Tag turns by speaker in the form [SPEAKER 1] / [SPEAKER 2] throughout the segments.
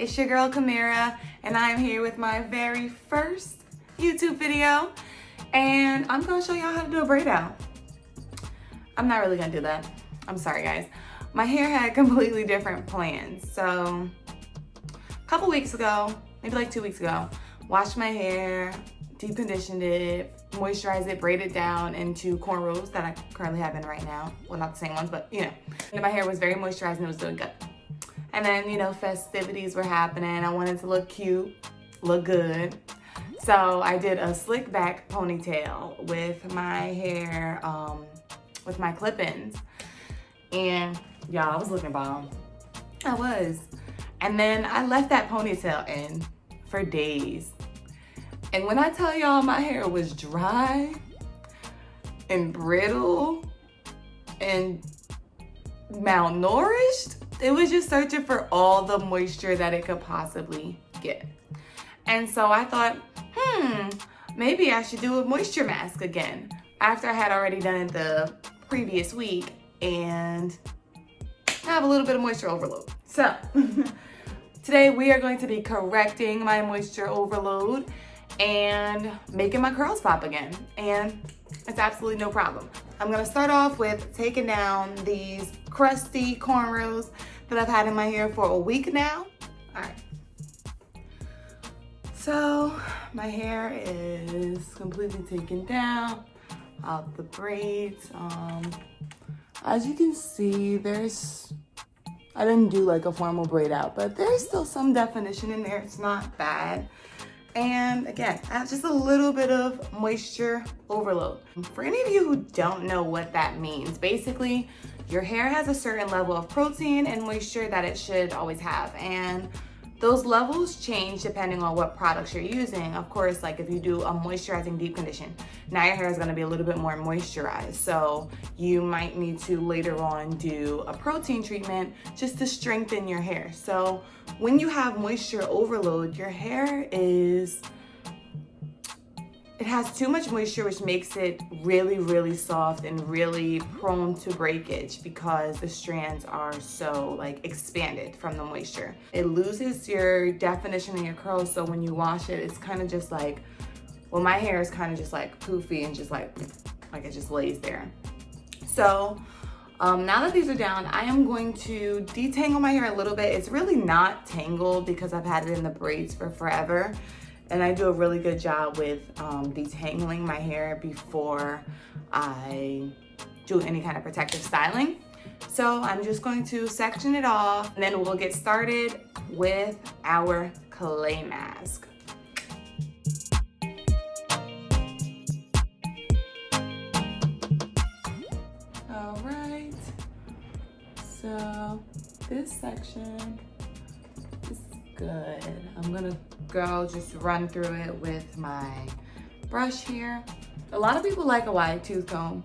[SPEAKER 1] It's your girl Kamira, and I am here with my very first YouTube video, and I'm gonna show y'all how to do a braid out. I'm not really gonna do that. I'm sorry guys. My hair had completely different plans. So a couple weeks ago, maybe like 2 weeks ago, washed my hair, deep conditioned it, moisturized it, braided down into cornrows that I currently have in right now. Well, not the same ones, but you know. And my hair was very moisturized and it was doing good. And then, you know, festivities were happening. I wanted to look cute, look good. So I did a slick back ponytail with my hair, with my clip-ins. And y'all, I was looking bomb. I was. And then I left that ponytail in for days. And when I tell y'all my hair was dry and brittle and malnourished, it was just searching for all the moisture that it could possibly get. And so I thought, maybe I should do a moisture mask again after I had already done it the previous week and have a little bit of moisture overload. So today we are going to be correcting my moisture overload and making my curls pop again. And it's absolutely no problem. I'm gonna start off with taking down these crusty cornrows that I've had in my hair for a week now. All right. So my hair is completely taken down out the braids. As you can see, I didn't do like a formal braid out, but there's still some definition in there. It's not bad. And again, I have just a little bit of moisture overload. For any of you who don't know what that means, basically your hair has a certain level of protein and moisture that it should always have. And those levels change depending on what products you're using. Of course, like if you do a moisturizing deep condition, now your hair is gonna be a little bit more moisturized. So you might need to later on do a protein treatment just to strengthen your hair. So when you have moisture overload, your hair it has too much moisture, which makes it really, really soft and really prone to breakage because the strands are so like expanded from the moisture. It loses your definition in your curls, so when you wash it, it's kind of just like, well, my hair is kind of just like poofy and just like it just lays there. So now that these are down, I am going to detangle my hair a little bit. It's really not tangled because I've had it in the braids for forever. And I do a really good job with detangling my hair before I do any kind of protective styling. So I'm just going to section it off and then we'll get started with our clay mask. All right, so this section is good. I'm gonna go just run through it with my brush here. A lot of people like a wide tooth comb.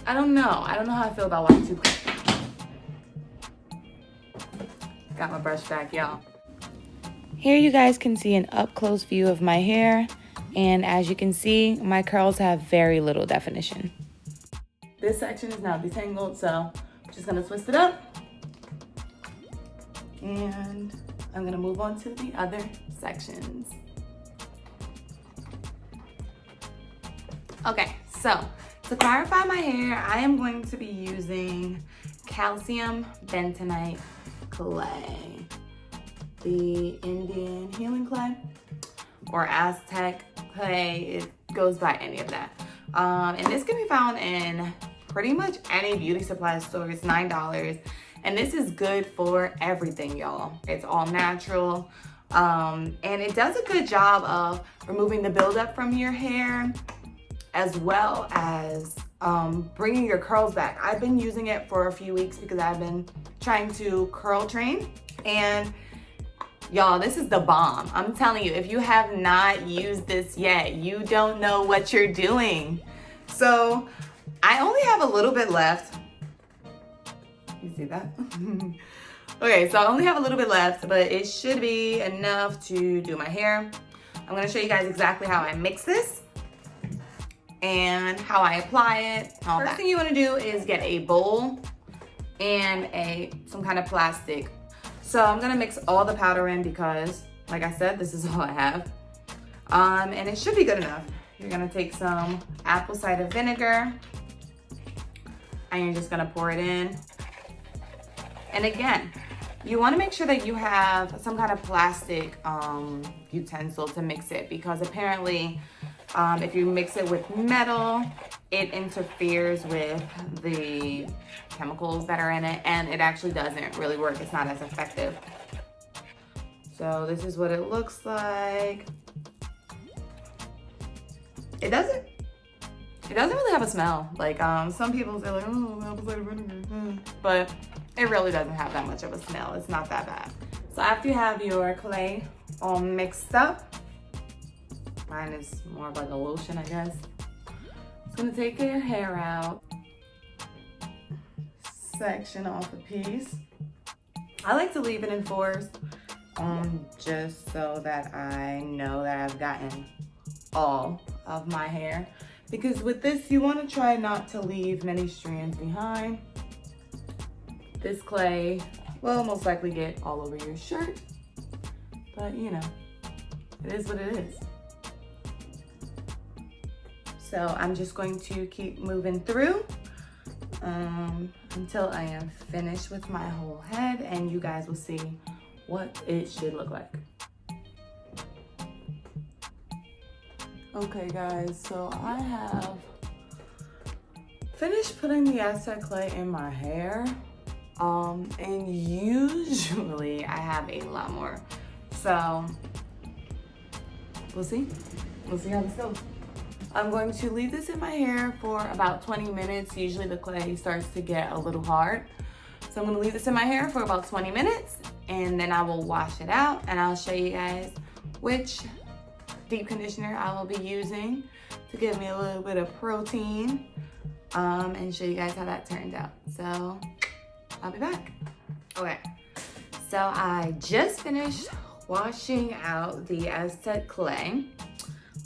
[SPEAKER 1] I don't know how I feel about wide tooth comb. Got my brush back, y'all. Here you guys can see an up close view of my hair, and as you can see, my curls have very little definition. This section is now detangled, so I'm just gonna twist it up. And I'm gonna move on to the other sections. Okay, so to clarify my hair, I am going to be using calcium bentonite clay, the Indian healing clay or Aztec clay. It goes by any of that. And this can be found in pretty much any beauty supply store. It's $9. And this is good for everything, y'all. It's all natural. And it does a good job of removing the buildup from your hair as well as bringing your curls back. I've been using it for a few weeks because I've been trying to curl train. And y'all, this is the bomb. I'm telling you, if you have not used this yet, you don't know what you're doing. So I only have a little bit left. You see that? Okay, so I only have a little bit left, but it should be enough to do my hair. I'm gonna show you guys exactly how I mix this and how I apply it. First thing you wanna do is get a bowl and some kind of plastic So I'm gonna mix all the powder in because, like I said, this is all I have. And it should be good enough. You're gonna take some apple cider vinegar and you're just gonna pour it in. And again, you wanna make sure that you have some kind of plastic utensil to mix it, because apparently if you mix it with metal, it interferes with the chemicals that are in it, and it actually doesn't really work. It's not as effective. So this is what it looks like. It doesn't really have a smell. Like some people say like, oh, apple cider vinegar, but it really doesn't have that much of a smell. It's not that bad. So after you have your clay all mixed up, mine is more of like a lotion, I guess. It's gonna take your hair out, section off a piece. I like to leave it in fours, just so that I know that I've gotten all of my hair. Because with this, you wanna try not to leave many strands behind. This clay will most likely get all over your shirt, but you know, it is what it is. So I'm just going to keep moving through until I am finished with my whole head, and you guys will see what it should look like. Okay guys, so I have finished putting the Aztec clay in my hair. And usually I have a lot more. So we'll see how this goes. I'm going to leave this in my hair for about 20 minutes. Usually the clay starts to get a little hard. So I'm gonna leave this in my hair for about 20 minutes and then I will wash it out and I'll show you guys which deep conditioner I will be using to give me a little bit of protein and show you guys how that turned out. So I'll be back. Okay, so I just finished washing out the Aztec clay.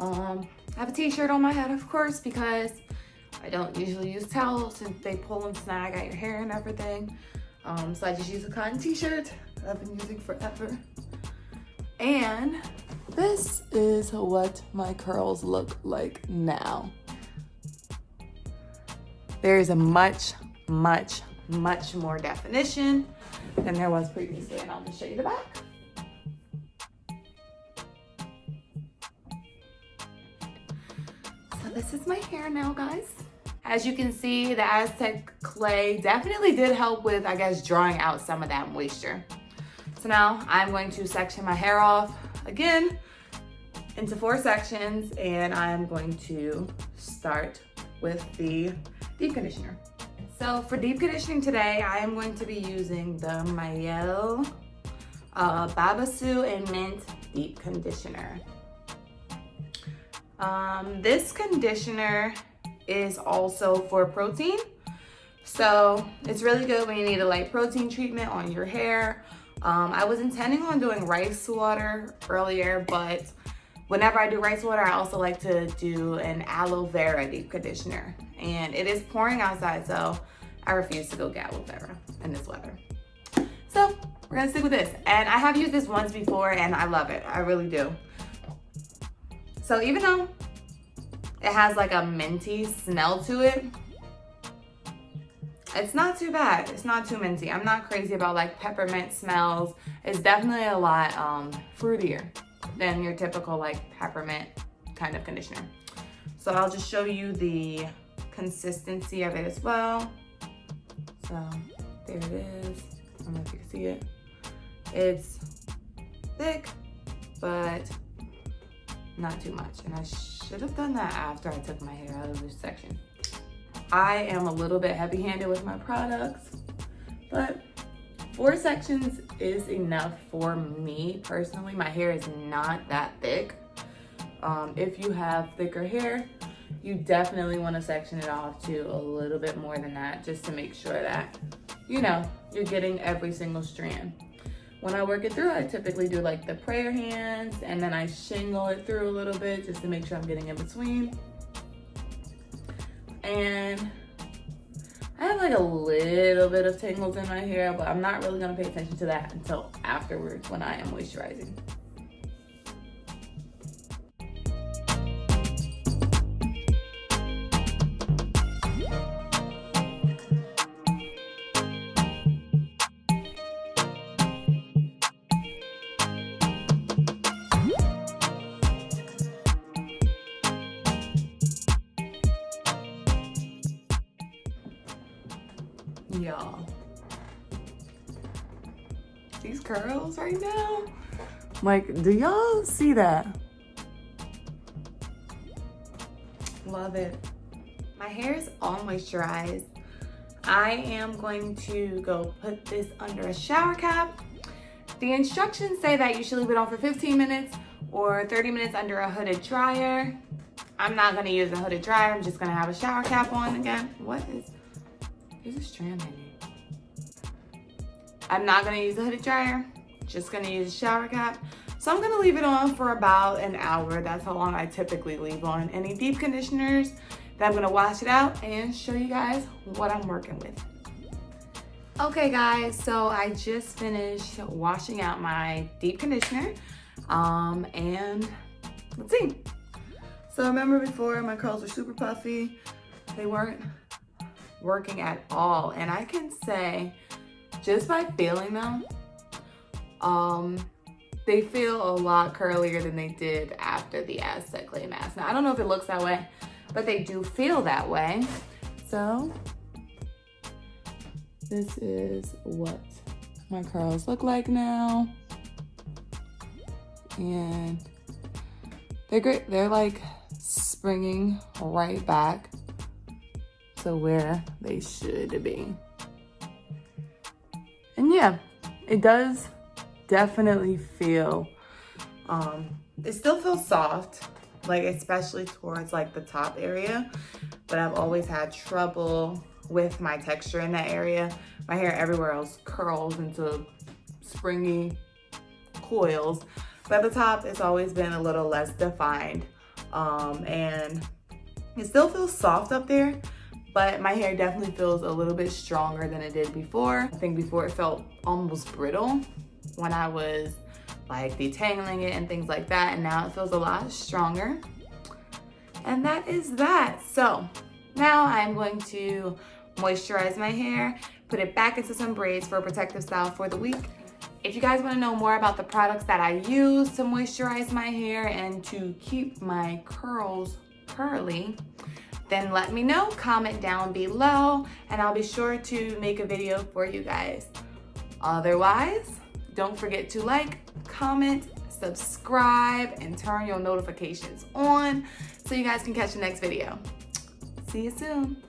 [SPEAKER 1] I have a t-shirt on my head, of course, because I don't usually use towels since they pull and snag at your hair and everything. So I just use a cotton t-shirt that I've been using forever. And this is what my curls look like now. There is a much more definition than there was previously, and I'll just show you the back. So this is my hair now, guys. As you can see, the Aztec clay definitely did help with, I guess, drawing out some of that moisture. So now I'm going to section my hair off again into 4 sections, and I'm going to start with the deep conditioner. So for deep conditioning today, I am going to be using the Mielle Babassu and Mint Deep Conditioner. This conditioner is also for protein. So it's really good when you need a light protein treatment on your hair. I was intending on doing rice water earlier, but whenever I do rice water, I also like to do an aloe vera deep conditioner. And it is pouring outside, so I refuse to go get aloe vera in this weather. So we're gonna stick with this. And I have used this once before and I love it, I really do. So even though it has like a minty smell to it, it's not too bad. It's not too minty. I'm not crazy about like peppermint smells. It's definitely a lot fruitier than your typical like peppermint kind of conditioner. So I'll just show you the consistency of it as well. So there it is. I don't know if you can see it. It's thick, but not too much. And I should have done that after I took my hair out of this section. I am a little bit heavy-handed with my products, but 4 sections is enough for me personally. My hair is not that thick. If you have thicker hair, you definitely want to section it off to a little bit more than that, just to make sure that, you know, you're getting every single strand. When I work it through, I typically do like the prayer hands, and then I shingle it through a little bit just to make sure I'm getting in between. And I have like a little bit of tangles in my hair, but I'm not really gonna pay attention to that until afterwards when I am moisturizing. Y'all, these curls right now, like, do y'all see that? Love it. My hair is all moisturized. I am going to go put this under a shower cap. The instructions say that you should leave it on for 15 minutes or 30 minutes under a hooded dryer. I'm not gonna use a hooded dryer. I'm just gonna have a shower cap on again. There's a strand hanging. I'm not gonna use a hooded dryer, just gonna use a shower cap. So I'm gonna leave it on for about an hour. That's how long I typically leave on any deep conditioners. Then I'm gonna wash it out and show you guys what I'm working with. Okay guys, so I just finished washing out my deep conditioner. And let's see. So remember before my curls were super puffy, they weren't working at all. And I can say, just by feeling them, they feel a lot curlier than they did after the Aztec clay mask. Now, I don't know if it looks that way, but they do feel that way. So this is what my curls look like now. And they're great. They're like springing right back to where they should be. And yeah, it does definitely feel, it still feels soft, like especially towards like the top area, but I've always had trouble with my texture in that area. My hair everywhere else curls into springy coils, but at the top it's always been a little less defined, and it still feels soft up there, but my hair definitely feels a little bit stronger than it did before. I think before it felt almost brittle when I was like detangling it and things like that, and now it feels a lot stronger. And that is that. So now I'm going to moisturize my hair, put it back into some braids for a protective style for the week. If you guys want to know more about the products that I use to moisturize my hair and to keep my curls curly, then let me know, comment down below, and I'll be sure to make a video for you guys. Otherwise, don't forget to like, comment, subscribe, and turn your notifications on so you guys can catch the next video. See you soon.